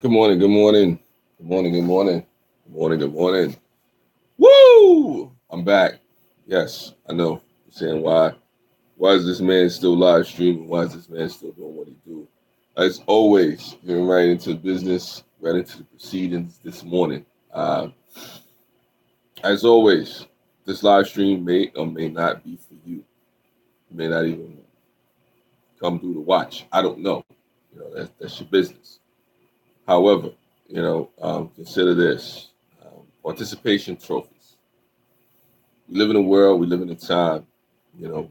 Good morning, good morning, good morning, good morning, good morning, good morning. Woo! I'm back. Yes, I know. You're saying why? Why is this man still live streaming? Why is this man still doing what he do? As always, getting right into business, right into the proceedings this morning. As always, this live stream may or may not be for you. You may not even come through to watch. I don't know. That's your business. However, consider this participation trophies. We live in a world, we live in a time, where,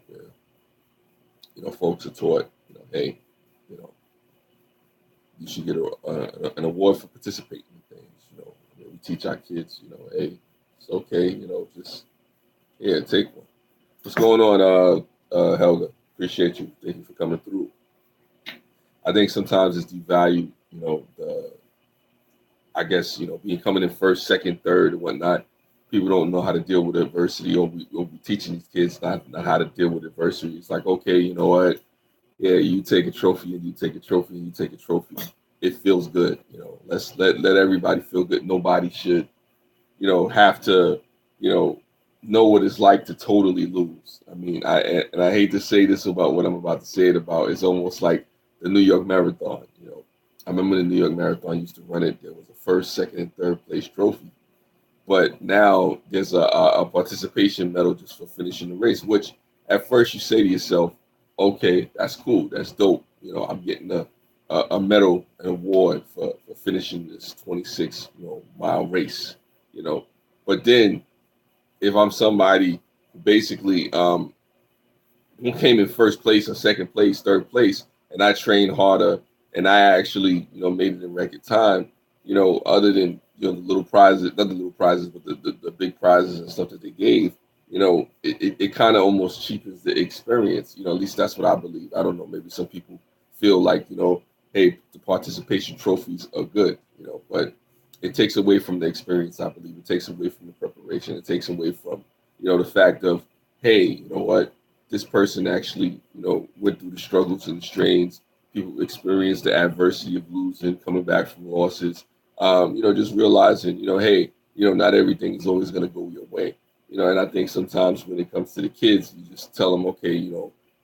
folks are taught, hey, you know, you should get an award for participating in things. We teach our kids, hey, it's okay, just, yeah, take one. What's going on, Helga? Appreciate you. Thank you for coming through. I think sometimes it's devalued, I guess, being coming in first, second, third, and whatnot. People don't know how to deal with adversity, or we teaching these kids not how to deal with adversity. It's like, okay, you know what? Yeah, you take a trophy and you take a trophy and you take a trophy. It feels good, Let's let everybody feel good. Nobody should, have to, you know what it's like to totally lose. I mean, I hate to say this about what I'm about to say it about. It's almost like the New York Marathon. I remember the New York Marathon used to run it. There was a first, second, and third place trophy, but now there's a participation medal just for finishing the race. Which at first you say to yourself, okay, that's cool, that's dope. I'm getting a medal, an award for finishing this 26 mile race. You know, but then if I'm somebody who basically who came in first place or second place, third place, and I trained harder and I actually, made it in record time, other than, the little prizes, not the little prizes, but the big prizes and stuff that they gave, it kind of almost cheapens the experience. At least that's what I believe. I don't know. Maybe some people feel like, hey, the participation trophies are good, but it takes away from the experience, I believe. It takes away from the preparation. It takes away from, the fact of, hey, you know what? This person actually, went through the struggles and the strains. People experienced the adversity of losing, coming back from losses. Just realizing, hey, not everything is always going to go your way. And I think sometimes when it comes to the kids, you just tell them, okay,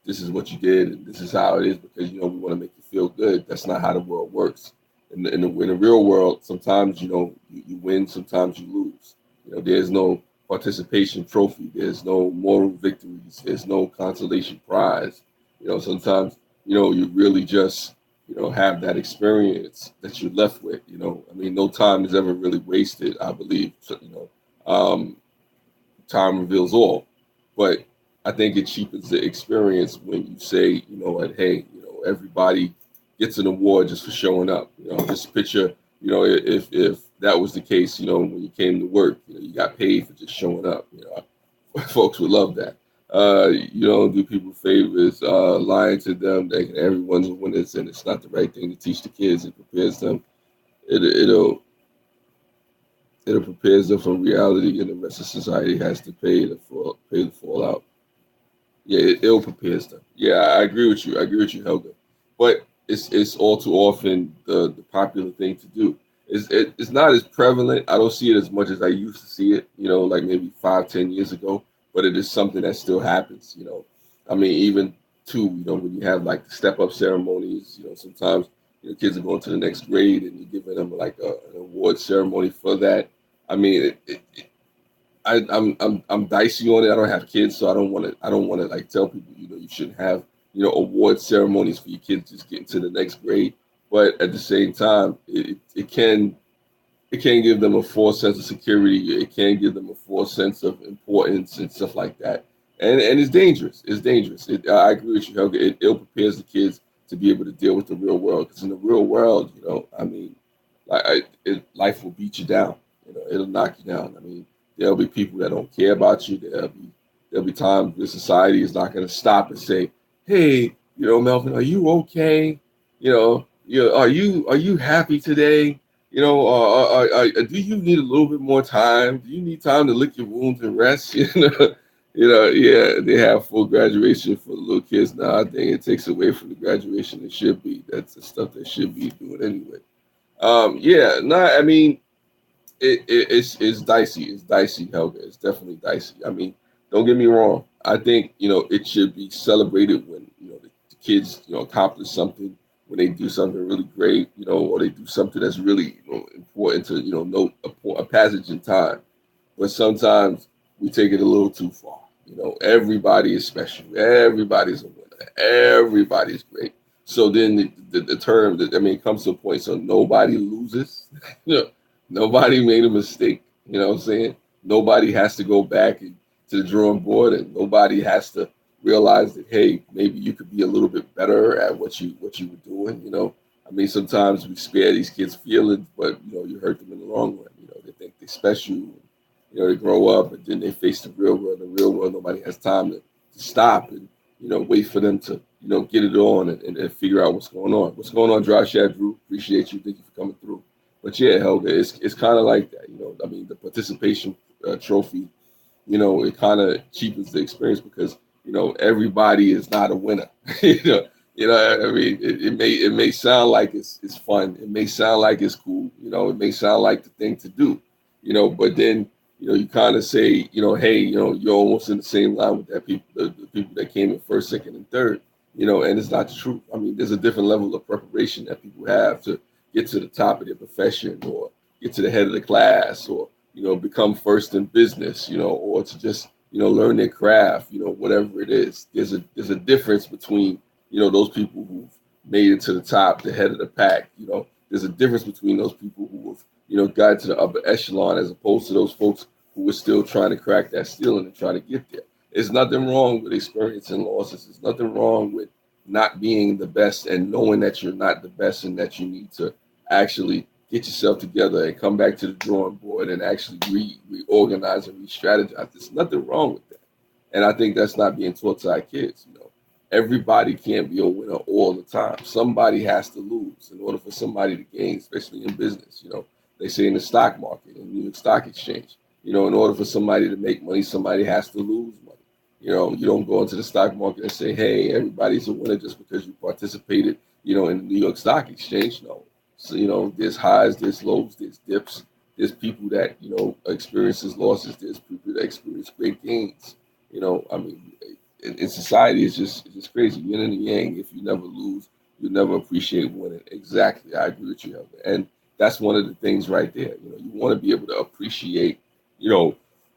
this is what you did and this is how it is because, we want to make you feel good. That's not how the world works. In the real world, sometimes, you win, sometimes you lose. There's no participation trophy. There's no moral victories. There's no consolation prize. Sometimes, you really just, have that experience that you're left with. I mean, no time is ever really wasted, I believe. So, time reveals all. But I think it cheapens the experience when you say, what, hey, everybody gets an award just for showing up. Just picture, if that was the case, when you came to work, you got paid for just showing up. Folks would love that. You don't do people favors, lying to them that everyone's a winner, and it's not the right thing to teach the kids. It prepares them. It prepares them for reality, and the rest of society has to pay the fallout. Yeah, it ill prepares them. Yeah, I agree with you. I agree with you, Helga. But it's all too often the popular thing to do. It's not as prevalent. I don't see it as much as I used to see it. Like maybe 5, 10 years ago. But it is something that still happens. I mean, even too. When you have like the step up ceremonies. Sometimes kids are going to the next grade and you're giving them like an award ceremony for that. I mean, I'm dicey on it. I don't have kids, so I don't want to like tell people you shouldn't have award ceremonies for your kids just getting to the next grade. But at the same time, it can give them a false sense of security. It can give them a false sense of importance and stuff like that. And it's dangerous. It's dangerous. I agree with you, Helga. It ill prepares the kids to be able to deal with the real world. Because in the real world, I mean, life will beat you down. It'll knock you down. I mean, there'll be people that don't care about you. There'll be times where society is not going to stop and say, "Hey, Melvin, are you okay? Are you happy today? Do you need a little bit more time? Do you need time to lick your wounds and rest?" Yeah, they have full graduation for the little kids now. I think it takes away from the graduation it should be. That's the stuff they should be doing anyway. Yeah, no, I mean, it's dicey. It's dicey, Helga. It's definitely dicey. I mean, don't get me wrong. I think it should be celebrated when the kids accomplish something, when they do something really great, or they do something that's really important to note a passage in time. But sometimes we take it a little too far. Everybody is special. Everybody's a winner. Everybody's great. So then the term that, I mean, it comes to a point. So nobody loses. you know, Nobody made a mistake. You know what I'm saying? Nobody has to go back to the drawing board, and nobody has to realize that, hey, maybe you could be a little bit better at what you were doing. I mean, sometimes we spare these kids' feelings, but you hurt them in the long run. They think they're special. They grow up, and then they face the real world. The real world, nobody has time to stop and wait for them to get it on and figure out what's going on. What's going on, Dry Shad Drew? Appreciate you. Thank you for coming through. But yeah, Helga, it's kind of like that. I mean, the participation trophy, it kind of cheapens the experience because everybody is not a winner. I mean, it may sound like it's fun. It may sound like it's cool. It may sound like the thing to do. But then you kind of say, hey, you're almost in the same line with that people, the people that came in first, second, and third. And it's not true. I mean, there's a different level of preparation that people have to get to the top of their profession, or get to the head of the class, or become first in business, or to just learn their craft, whatever it is. There's a difference between those people who've made it to the top, the head of the pack. There's a difference between those people who have got to the upper echelon, as opposed to those folks who are still trying to crack that ceiling and trying to get there. There's nothing wrong with experiencing losses. There's nothing wrong with not being the best and knowing that you're not the best, and that you need to actually get yourself together and come back to the drawing board and actually reorganize and re-strategize. There's nothing wrong with that. And I think that's not being taught to our kids. Everybody can't be a winner all the time. Somebody has to lose in order for somebody to gain, especially in business. They say in the stock market, in New York Stock Exchange, in order for somebody to make money, somebody has to lose money. You don't go into the stock market and say, hey, everybody's a winner just because you participated, in the New York Stock Exchange. No. So, there's highs, there's lows, there's dips. There's people that, experiences losses. There's people that experience great gains. I mean, in society, it's just crazy. Yin and yang. If you never lose, you never appreciate winning. Exactly. I agree with you, Heather. And that's one of the things right there. You want to be able to appreciate,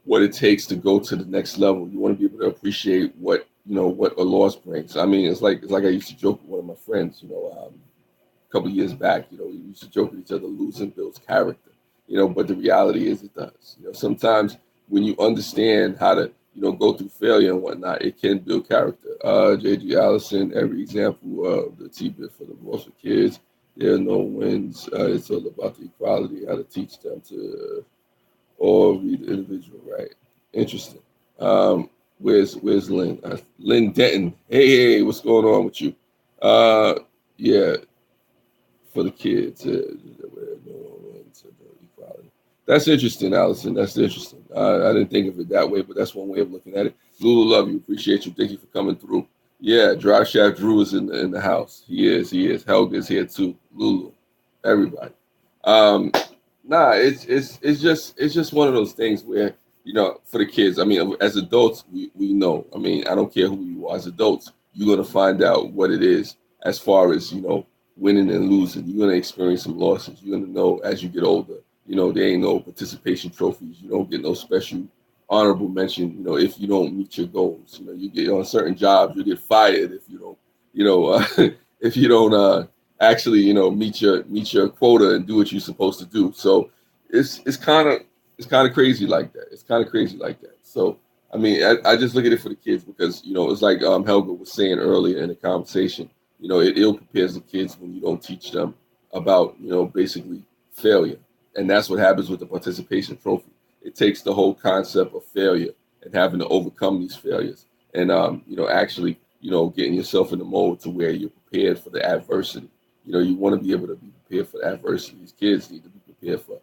what it takes to go to the next level. You want to be able to appreciate what a loss brings. I mean, it's like I used to joke with one of my friends, a couple of years back. We used to joke with each other, losing builds character. But the reality is it does. Sometimes when you understand how to, go through failure and whatnot, it can build character. J.G. Allison, every example of the T-bit for the voice for kids. There are no wins. It's all about the equality, how to teach them to all read the individual, right? Interesting. Where's Lynn? Lynn Denton. Hey, what's going on with you? Yeah, for the kids. That's interesting, Allison. That's interesting. I didn't think of it that way, but that's one way of looking at it. Lulu, love you. Appreciate you. Thank you for coming through. Yeah, Dry Shaft Drew is in the house. He is. He is. Helga's here too. Lulu, everybody. Um, nah, it's just one of those things where for the kids. I mean, as adults, we know. I mean, I don't care who you are. As adults, you're gonna find out what it is as far as winning and losing. You're gonna experience some losses. You're gonna know as you get older. There ain't no participation trophies. You don't get no special honorable mention. If you don't meet your goals. You get on certain jobs, you get fired if you don't. If you don't actually, meet your quota and do what you're supposed to do. So it's kind of crazy like that. It's kind of crazy like that. So I mean, I just look at it for the kids because it's like Helga was saying earlier in the conversation. It ill prepares the kids when you don't teach them about basically failure, and that's what happens with the participation trophy. It takes the whole concept of failure and having to overcome these failures, and actually getting yourself in the mode to where you're prepared for the adversity. You want to be able to be prepared for the adversity. These kids need to be prepared for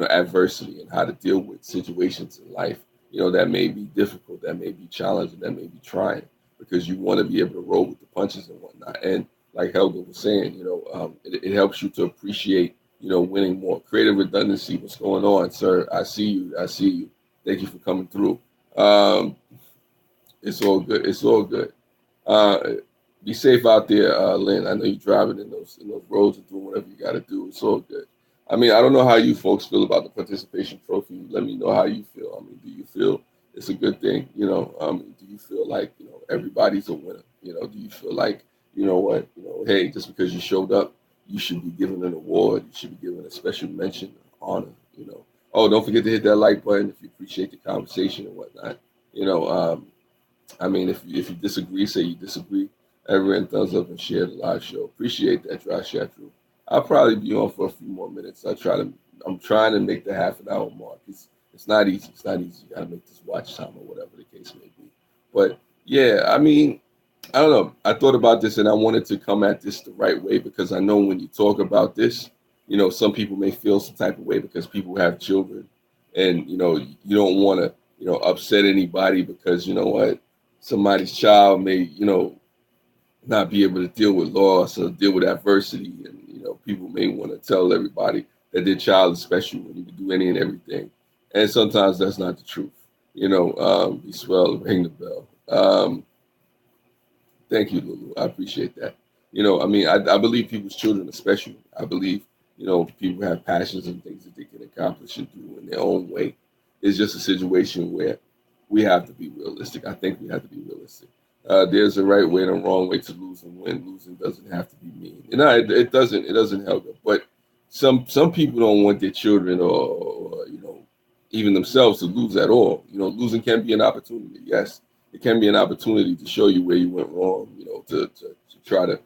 adversity and how to deal with situations in life that may be difficult, that may be challenging, that may be trying, because you want to be able to roll with the punches and whatnot. And like Helga was saying, it helps you to appreciate winning more. Creative redundancy. What's going on, sir? I see you. I see you. Thank you for coming through. Um, it's all good. It's all good. Uh, be safe out there, Lynn. I know you're driving in those roads and doing whatever you got to do. It's all good. I mean, I don't know how you folks feel about the participation trophy. Let me know how you feel. I mean, do you feel it's a good thing? Do you feel like everybody's a winner? Do you feel like what hey, just because you showed up, you should be given an award. You should be given a special mention, honor. Oh, don't forget to hit that like button if you appreciate the conversation and whatnot. You know, I mean, if you disagree, say you disagree. Everyone thumbs up and share the live show. Appreciate that, Josh Chatru. I'll probably be on for a few more minutes. I'm trying to make the half an hour mark. It's not easy. It's not easy. You gotta make this watch time or whatever the case may be. But yeah, I mean, I don't know. I thought about this and I wanted to come at this the right way because I know when you talk about this, some people may feel some type of way because people have children, and you don't want to upset anybody because you know what, somebody's child may not be able to deal with loss or deal with adversity, and people may want to tell everybody that their child is special when you can do any and everything, and sometimes that's not the truth. Be swell, ring the bell. Thank you, Lulu. I appreciate that. I mean, I believe people's children are special. I believe people have passions and things that they can accomplish and do in their own way. It's just a situation where we have to be realistic. I think we have to be realistic. There's a right way and a wrong way to lose and win. Losing doesn't have to be mean. No, it doesn't. It doesn't help it. But some people don't want their children or even themselves to lose at all. Losing can be an opportunity. Yes, it can be an opportunity to show you where you went wrong. To try to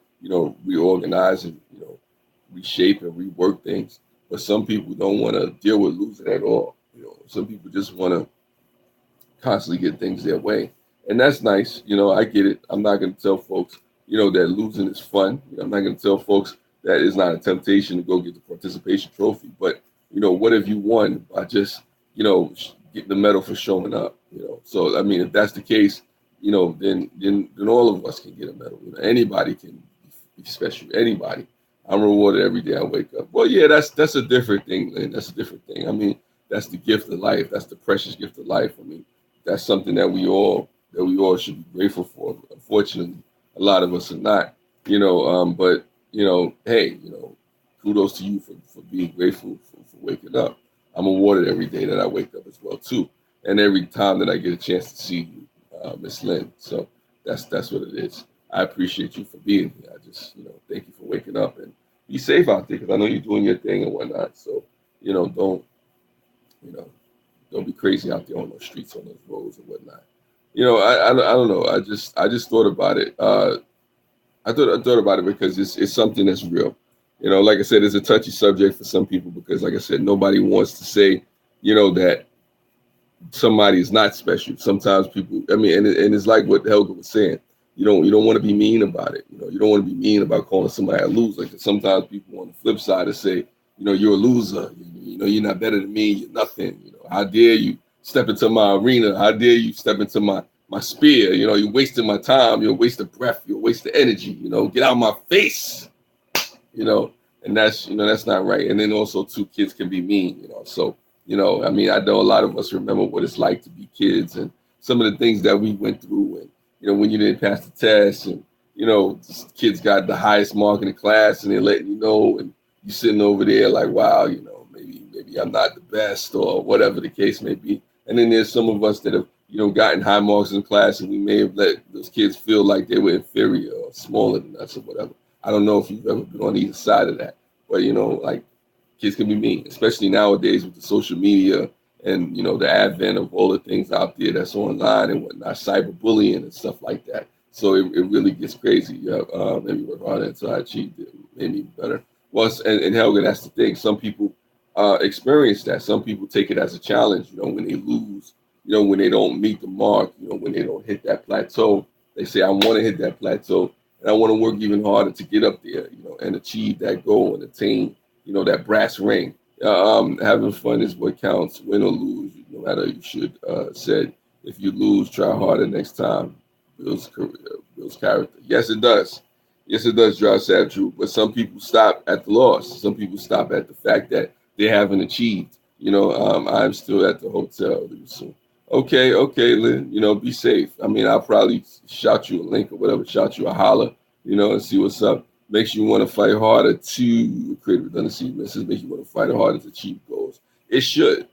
reorganize and reshape and rework things. But some people don't want to deal with losing at all. Some people just want to constantly get things their way. And that's nice. I get it. I'm not going to tell folks, that losing is fun. I'm not going to tell folks that it's not a temptation to go get the participation trophy. But, what have you won by just, getting the medal for showing up? So, I mean, if that's the case, then all of us can get a medal. Anybody can be special. Anybody. I'm rewarded every day I wake up. Well, yeah, that's a different thing, Lynn. That's a different thing. I mean, that's the gift of life. That's the precious gift of life. I mean, that's something that we all should be grateful for. Unfortunately, a lot of us are not. But hey, kudos to you for being grateful for waking up. I'm awarded every day that I wake up as well too, and every time that I get a chance to see you, Miss Lynn. So that's what it is. I appreciate you for being here. I just thank you for waking up and be safe out there because I know you're doing your thing and whatnot. So don't be crazy out there on those streets, on those roads and whatnot. I don't know. I just thought about it. I thought about it because it's something that's real. Like I said, it's a touchy subject for some people because, like I said, nobody wants to say, that somebody is not special. Sometimes people, I mean, and it's like what Helga was saying. You don't want to be mean about it. You don't want to be mean about calling somebody a loser. Like sometimes people on the flip side to say, you're a loser. You're not better than me. You're nothing. How dare you step into my arena? How dare you step into my spear? You're wasting my time. You're wasting breath. You're wasting energy. Get out of my face. And that's not right. And then also too, kids can be mean. So I mean, I know a lot of us remember what it's like to be kids and some of the things that we went through. And when you didn't pass the test, and kids got the highest mark in the class, and they're letting you know, and you sitting over there like, wow, maybe I'm not the best or whatever the case may be. And then there's some of us that have, gotten high marks in class and we may have let those kids feel like they were inferior or smaller than us or whatever. I don't know if you've ever been on either side of that, but like kids can be mean, especially nowadays with the social media and, the advent of all the things out there that's online and whatnot, cyberbullying and stuff like that. So it really gets crazy. Yeah, maybe work harder until I achieved it, maybe better. Well, and Helga, that's the thing. Some people experience that. Some people take it as a challenge, when they lose, when they don't meet the mark, when they don't hit that plateau. They say, I want to hit that plateau and I want to work even harder to get up there, and achieve that goal and attain, that brass ring. Having fun is what counts, win or lose. No matter, you should said, if you lose, try harder next time. Builds career, builds character. Yes, it does. Yes, it does drive sad truth. But some people stop at the loss. Some people stop at the fact that they haven't achieved. I'm still at the hotel. So, okay, okay, Lynn. Be safe. I mean, I'll probably shout you a link or whatever, shout you a holler. And see what's up. Makes you want to fight harder to create redundancy. Misses make you want to fight harder to achieve goals. It should.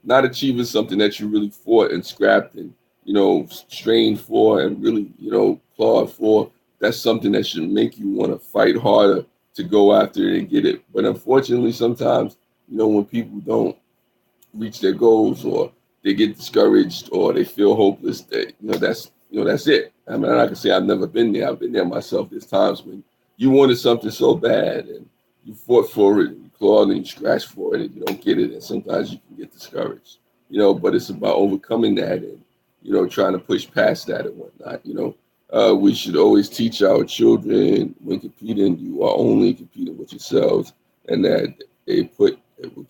Not achieving something that you really fought and scrapped and strained for and really clawed for, that's something that should make you want to fight harder to go after it and get it. But unfortunately, sometimes, when people don't reach their goals or they get discouraged or they feel hopeless, that that's it. I mean, I can say I've never been there. I've been there myself. There's times when you wanted something so bad and you fought for it and you clawed and you scratched for it and you don't get it, and sometimes you can get discouraged. But it's about overcoming that and trying to push past that and whatnot. We should always teach our children when competing, you are only competing with yourselves, and that it will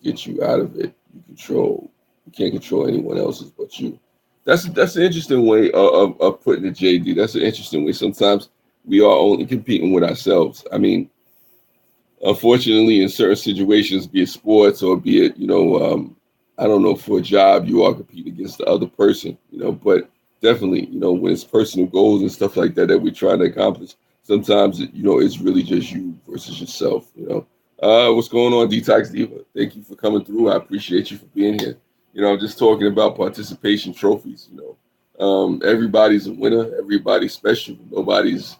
get you out of it. You can't control anyone else's but you. That's an interesting way of putting it, JD. That's an interesting way. Sometimes we are only competing with ourselves. I mean, unfortunately, in certain situations, be it sports or be it, I don't know, for a job, you are competing against the other person, but definitely, when it's personal goals and stuff like that that we're trying to accomplish, sometimes, it's really just you versus yourself. What's going on, Detox Diva? Thank you for coming through. I appreciate you for being here. I'm just talking about participation trophies. Everybody's a winner. Everybody's special. Nobody's,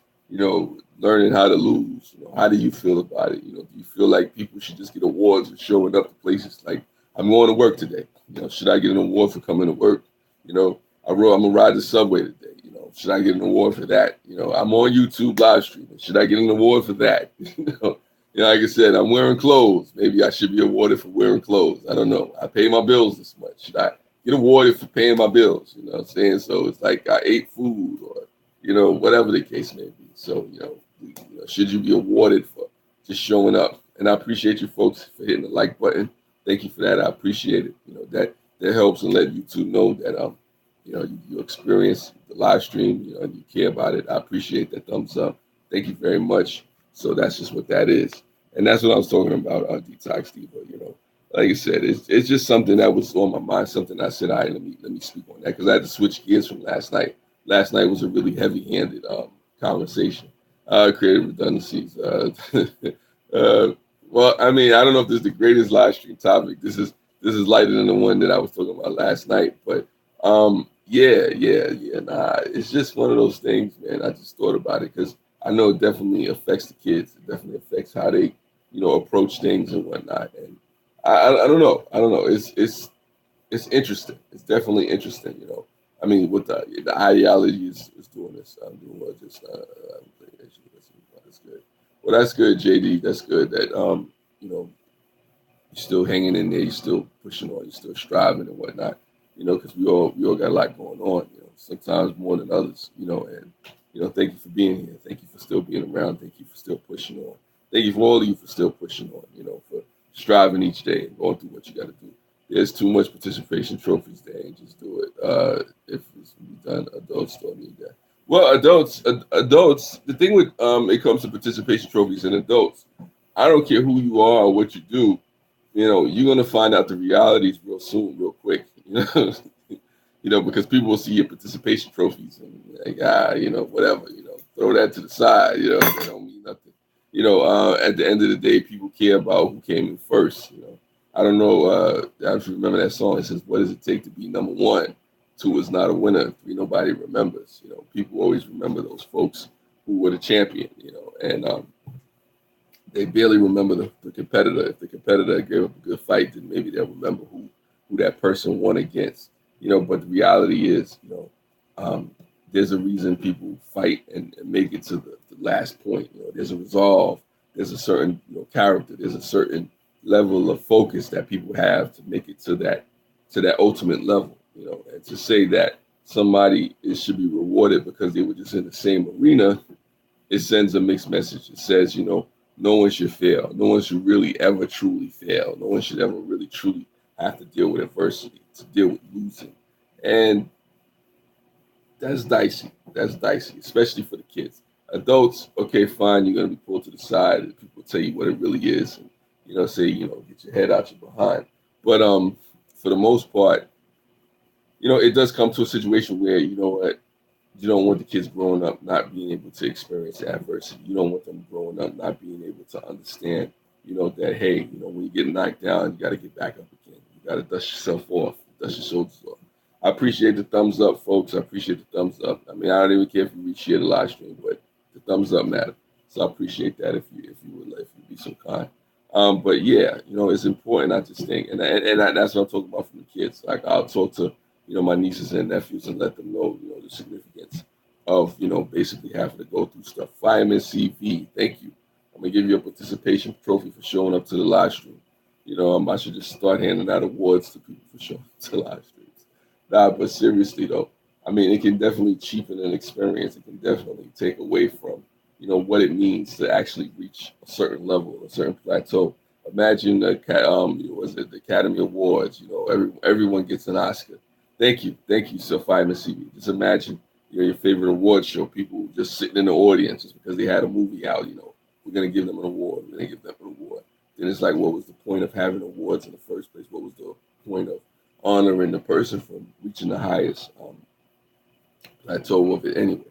learning how to lose. How do you feel about it? Do you feel like people should just get awards for showing up to places like, I'm going to work today? Should I get an award for coming to work? I'm gonna ride the subway today. Should I get an award for that? I'm on YouTube live streaming. Should I get an award for that? Like I said, I'm wearing clothes. Maybe I should be awarded for wearing clothes. I don't know. I pay my bills this much. Should I get awarded for paying my bills? You know what I'm saying? So it's like I ate food or, whatever the case may be. So, should you be awarded for just showing up? And I appreciate you folks for hitting the like button. Thank you for that. I appreciate it. That helps and let YouTube know that you experience the live stream, and you care about it. I appreciate that thumbs up. Thank you very much. So that's just what that is. And that's what I was talking about, Detox Diva. Like I said, it's just something that was on my mind, something I said, all right, let me speak on that, because I had to switch gears from last night. Last night was a really heavy-handed conversation. Creative redundancies. Well, I mean, I don't know if this is the greatest live stream topic. This is lighter than the one that I was talking about last night, but yeah. Nah, it's just one of those things, man. I just thought about it because I know it definitely affects the kids. It definitely affects how they, approach things and whatnot. And I don't know. I don't know. It's interesting. It's definitely interesting. I mean, what the ideology is doing this. I'm doing what just that's good. Well, that's good, JD. That's good. That you're still hanging in there. You're still pushing on. You're still striving and whatnot. Because we all got a lot going on. Sometimes more than others. And thank you for being here. Thank you for still being around. Thank you for still pushing on. Thank you for all of you for still pushing on. For striving each day and going through what you got to do. There's too much participation trophies there, and just do it. If it's done, adults don't need that. Well, adults. The thing with it comes to participation trophies and adults, I don't care who you are or what you do. You're gonna find out the realities real soon, real quick. Because people will see your participation trophies and like, whatever. Throw that to the side. They don't mean nothing. At the end of the day, people care about who came in first. I don't know. I just remember that song. It says, "What does it take to be number one? Two is not a winner. Three, nobody remembers." People always remember those folks who were the champion. And they barely remember the competitor. If the competitor gave up a good fight, then maybe they'll remember who that person won against. But the reality is, there's a reason people fight and make it to the last point. There's a resolve. There's a certain character. There's a certain level of focus that people have to make it to that ultimate level. And to say that somebody should be rewarded because they were just in the same arena, it sends a mixed message. It says, no one should fail. No one should really ever truly fail. No one should ever really truly have to deal with adversity, to deal with losing. And that's dicey. That's dicey, especially for the kids. Adults, okay, fine, you're gonna be pulled to the side, and people tell you what it really is, and say, get your head out your behind. But for the most part, it does come to a situation where what you don't want the kids growing up not being able to experience adversity. You don't want them growing up not being able to understand, that hey, when you get knocked down, you got to get back up again. You got to dust yourself off, dust your shoulders off. I appreciate the thumbs up, folks. I appreciate the thumbs up. I mean, I don't even care if you share the live stream, but the thumbs up matter. So I appreciate that if you be so kind. But yeah, it's important. I just think, that's what I'm talking about from the kids. Like I'll talk to my nieces and nephews and let them know, the significance of, basically having to go through stuff. Fireman CV, thank you. I'm gonna give you a participation trophy for showing up to the live stream. I should just start handing out awards to people for showing up to live streams. Nah, but seriously though, I mean, it can definitely cheapen an experience. It can definitely take away from, what it means to actually reach a certain level, a certain plateau. Imagine was it the Academy Awards? Everyone gets an Oscar. Thank you, Sophia Masibi. Just imagine, your favorite award show, people just sitting in the audience just because they had a movie out. We're gonna give them an award. We're gonna give them an award. Then it's like, what was the point of having awards in the first place? What was the point of honoring the person from reaching the highest plateau of it anyway?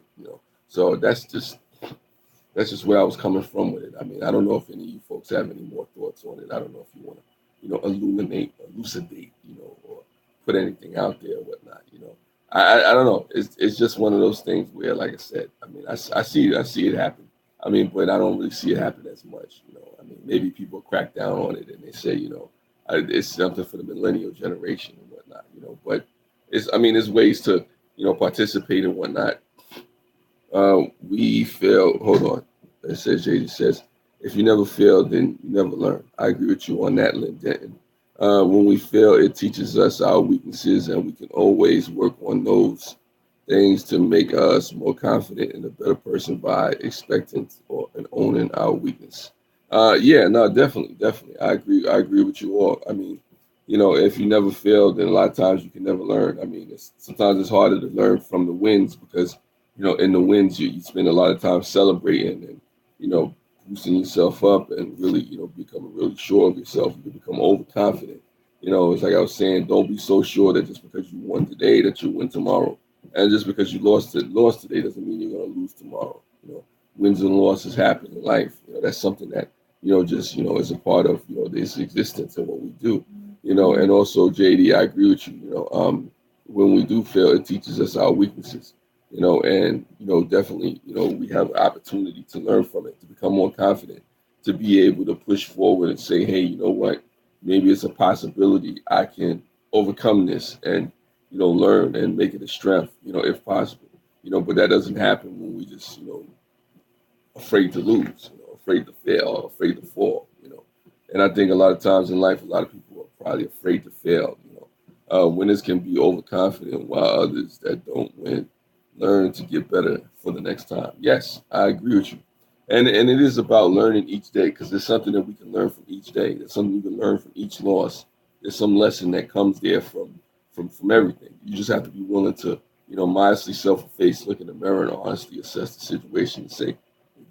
So that's just where I was coming from with it. I mean, I don't know if any of you folks have any more thoughts on it. I don't know if you want to, illuminate, elucidate, or put anything out there or whatnot. I don't know. It's just one of those things where, like I said, I mean, I see it happen. I mean, but I don't really see it happen as much. I mean, maybe people crack down on it and they say, it's something for the millennial generation and whatnot. But there's ways to, participate and whatnot. We fail. Hold on. It says JD says, if you never fail, then you never learn. I agree with you on that, Lynn Denton. When we fail, it teaches us our weaknesses, and we can always work on those things to make us more confident and a better person by expecting and owning our weakness. Yeah, no, definitely. I agree with you all. I mean, if you never fail, then a lot of times you can never learn. I mean, sometimes it's harder to learn from the wins because in the wins, you spend a lot of time celebrating and, boosting yourself up and really, becoming really sure of yourself. You can become overconfident. It's like I was saying, don't be so sure that just because you won today that you'll win tomorrow. And just because you lost today doesn't mean you're going to lose tomorrow. Wins and losses happen in life. That's something that, just, is a part of, this existence and what we do. And also, JD, I agree with you. When we do fail, it teaches us our weaknesses. And definitely, we have an opportunity to learn from it, to become more confident, to be able to push forward and say, hey, you know what, maybe it's a possibility I can overcome this and, learn and make it a strength, if possible, but that doesn't happen when we just, afraid to lose, afraid to fail, afraid to fall, and I think a lot of times in life, a lot of people are probably afraid to fail, winners can be overconfident while others that don't win learn to get better for the next time. Yes, I agree with you. And it is about learning each day because there's something that we can learn from each day. There's something you can learn from each loss. There's some lesson that comes there from everything. You just have to be willing to, modestly self-face, look in the mirror and honestly assess the situation and say,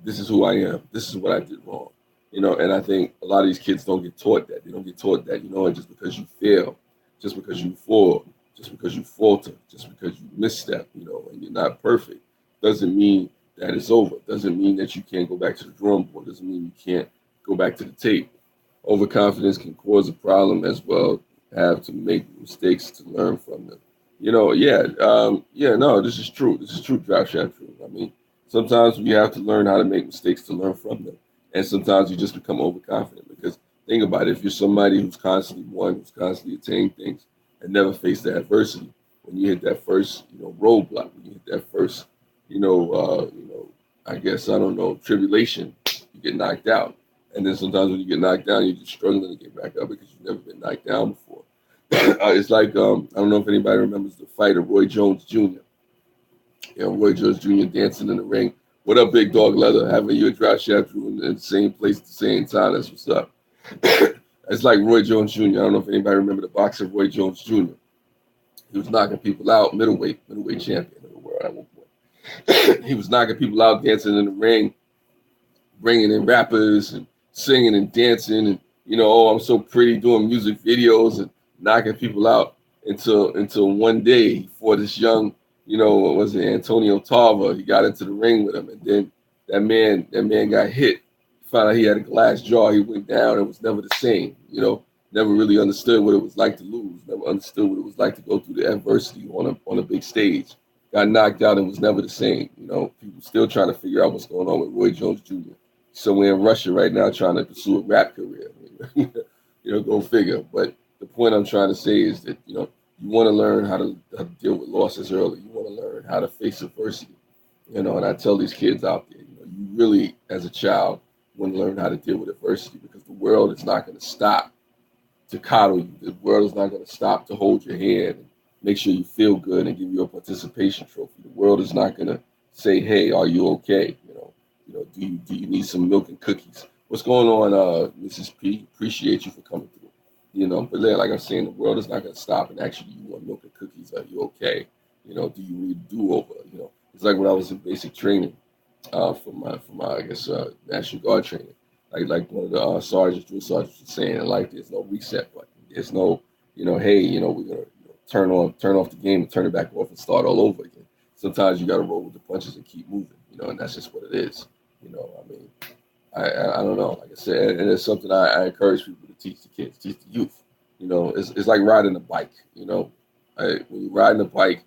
this is who I am. This is what I did wrong. And I think a lot of these kids don't get taught that. They don't get taught that, and just because you fail, just because you fall, just because you falter, just because you misstep, and you're not perfect, doesn't mean that it's over. Doesn't mean that you can't go back to the drawing board. Doesn't mean you can't go back to the tape. Overconfidence can cause a problem as well. Have to make mistakes to learn from them. No, this is true. This is true, Josh. True. I mean, sometimes we have to learn how to make mistakes to learn from them, and sometimes you just become overconfident because think about it. If you're somebody who's constantly won, who's constantly attained things, and never faced the adversity, when you hit that first, roadblock, when you hit that first, I guess I don't know, tribulation, you get knocked out. And then sometimes when you get knocked down, you're just struggling to get back up because you've never been knocked down before. It's like I don't know if anybody remembers the fighter Roy Jones Jr. Roy Jones Jr. dancing in the ring. What up, Big Dog Leather? Having you a drop shaft in the same place at the same time. That's what's up. It's like Roy Jones Jr. I don't know if anybody remember the boxer Roy Jones Jr. He was knocking people out, middleweight champion of the world at one point. He was knocking people out, dancing in the ring, bringing in rappers and singing and dancing, and oh, I'm so pretty, doing music videos and knocking people out until one day he fought this young, what was it, Antonio Tarver. He got into the ring with him, and then that man got hit. Found out he had a glass jaw. He went down and was never the same. Never really understood what it was like to lose. Never understood what it was like to go through the adversity on a big stage. Got knocked out and was never the same. People still trying to figure out what's going on with Roy Jones Jr. Somewhere in Russia right now trying to pursue a rap career. Go figure. But the point I'm trying to say is that, you want to learn how to deal with losses early. You want to learn how to face adversity. And I tell these kids out there, you really, as a child, want to learn how to deal with adversity, because the world is not going to stop to coddle you. The world is not going to stop to hold your hand and make sure you feel good and give you a participation trophy. The world is not going to say, "Hey, are you okay? Do you need some milk and cookies? What's going on, Mrs. P? Appreciate you for coming through." But like I'm saying, the world is not going to stop and actually, you want milk and cookies? Are you okay? Do you need a do-over? It's like when I was in basic training for my I guess National Guard training. Like one of the sergeants, drill sergeants, was saying, in life, there's no reset button. There's no, hey, we're gonna turn off the game and turn it back off and start all over again. Sometimes you got to roll with the punches and keep moving. And that's just what it is. I don't know. Like I said, and it's something I encourage people to teach the kids, teach the youth. It's like riding a bike. When you're riding a bike,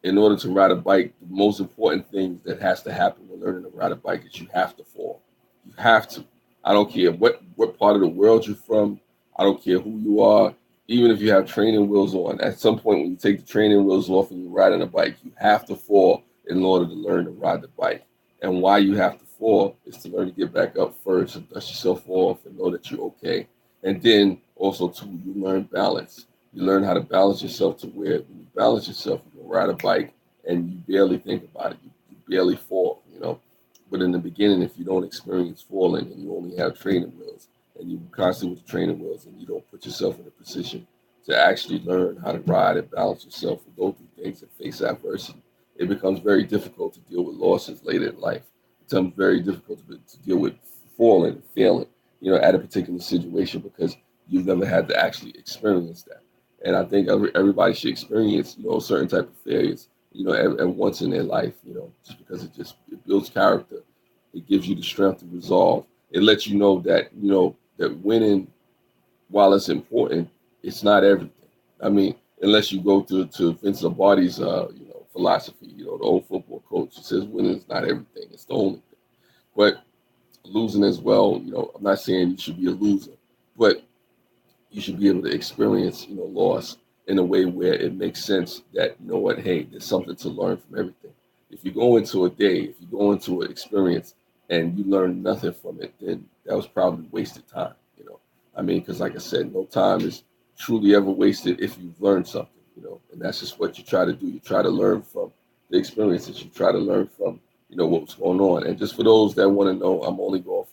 in order to ride a bike, the most important thing that has to happen when learning to ride a bike is you have to fall. You have to. I don't care what part of the world you're from. I don't care who you are. Even if you have training wheels on, at some point when you take the training wheels off and you're riding a bike, you have to fall in order to learn to ride the bike. And why you have to fall is to learn to get back up first and dust yourself off and know that you're okay. And then also, too, you learn balance. You learn how to balance yourself to where when you balance yourself, you can ride a bike and you barely think about it. You barely fall, But in the beginning, if you don't experience falling and you only have training wheels and you constantly with the training wheels and you don't put yourself in a position to actually learn how to ride and balance yourself and go through things and face adversity, it becomes very difficult to deal with losses later in life. It becomes very difficult to deal with falling and failing, at a particular situation, because you've never had to actually experience that. And I think everybody should experience, a certain type of failures, at once in their life, just because it builds character. It gives you the strength to resolve. It lets you know that, that winning, while it's important, it's not everything. I mean, unless you go to Vince Lombardi's, philosophy, the old football coach, who says winning is not everything. It's the only thing. But losing as well, I'm not saying you should be a loser, but you should be able to experience, loss in a way where it makes sense that, hey, there's something to learn from everything. If you go into a day, if you go into an experience and you learn nothing from it, then that was probably wasted time, because like I said, no time is truly ever wasted if you've learned something, and that's just what you try to do. You try to learn from the experiences. You try to learn from, what's going on. And just for those that want to know, I'm only going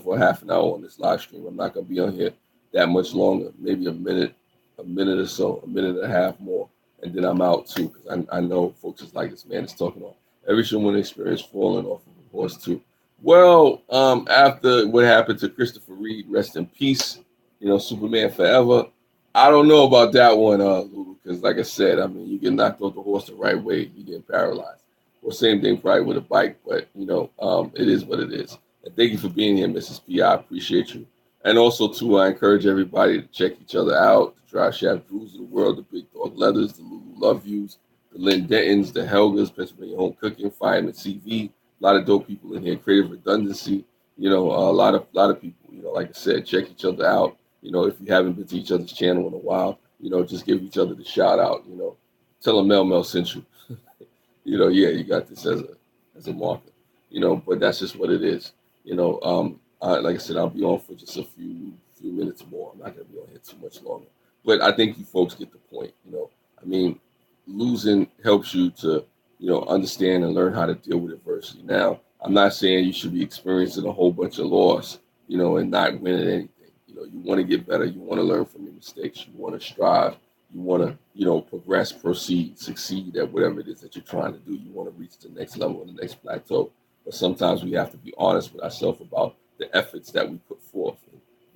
for half an hour on this live stream. I'm not going to be on here that much longer, maybe a minute or so, a minute and a half more, and then I'm out too, because I know folks is like, this man is talking on. Every human experience falling off of a horse too. Well, after what happened to Christopher Reed, rest in peace, Superman forever. I don't know about that one, Lulu, because like I said, you get knocked off the horse the right way, you get paralyzed. Well, same thing probably with a bike, but, it is what it is. And thank you for being here, Mrs. P. I appreciate you. And also, too, I encourage everybody to check each other out. The Dry Shaft Drews of the world, the Big Dog Leathers, the Lulu Love Yous, the Lynn Dentons, the Helgas, Pennsylvania Home Cooking, Fireman CV. A lot of dope people in here. Creative Redundancy. A lot of people. Like I said, check each other out. If you haven't been to each other's channel in a while, just give each other the shout out. Tell them Mel sent you. Yeah, you got this as a marker. But that's just what it is. Like I said, I'll be on for just a few minutes more. I'm not going to be on here too much longer. But I think you folks get the point. Losing helps you to, understand and learn how to deal with adversity. Now, I'm not saying you should be experiencing a whole bunch of loss, and not winning anything. You want to get better. You want to learn from your mistakes. You want to strive You want to, progress, proceed, succeed at whatever it is that you're trying to do. You want to reach the next level and the next plateau. But sometimes we have to be honest with ourselves about the efforts that we put forth.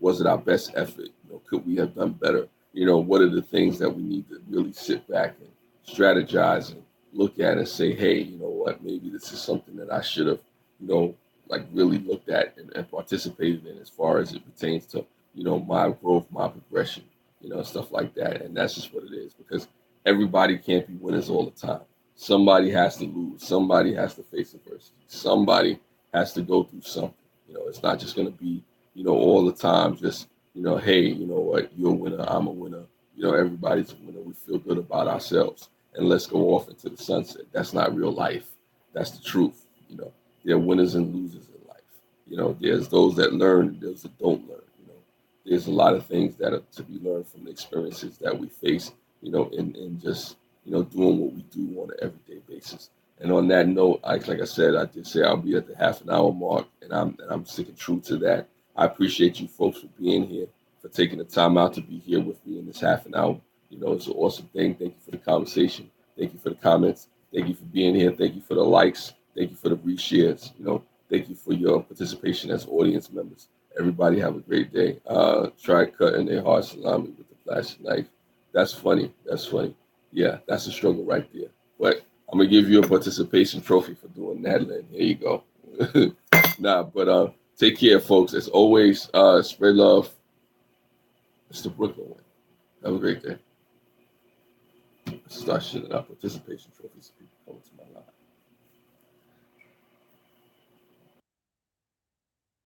Was it our best effort? Could we have done better? What are the things that we need to really sit back and strategize and look at and say, hey, you know what, maybe this is something that I should have, like really looked at and participated in as far as it pertains to, my growth, my progression, stuff like that. And that's just what it is, because everybody can't be winners all the time. Somebody has to lose. Somebody has to face adversity. Somebody has to go through something. It's not just going to be, all the time just, hey, you know what, you're a winner, I'm a winner. Everybody's a winner. We feel good about ourselves and let's go off into the sunset. That's not real life. That's the truth. There are winners and losers in life. There's those that learn and those that don't learn. There's a lot of things that are to be learned from the experiences that we face, in just, doing what we do on an everyday basis. And on that note, like I said, I did say I'll be at the half an hour mark, and I'm sticking true to that. I appreciate you folks for being here, for taking the time out to be here with me in this half an hour. It's an awesome thing. Thank you for the conversation. Thank you for the comments. Thank you for being here. Thank you for the likes. Thank you for the reshares. Thank you for your participation as audience members. Everybody have a great day. Try cutting their hard salami with the plastic knife. That's funny. That's funny. Yeah, that's a struggle right there. But I'm gonna give you a participation trophy for doing that, Lynn. Here you go. Take care, folks. As always, spread love. It's the Brooklyn one. Have a great day. Start shitting out participation trophies. People coming to my life.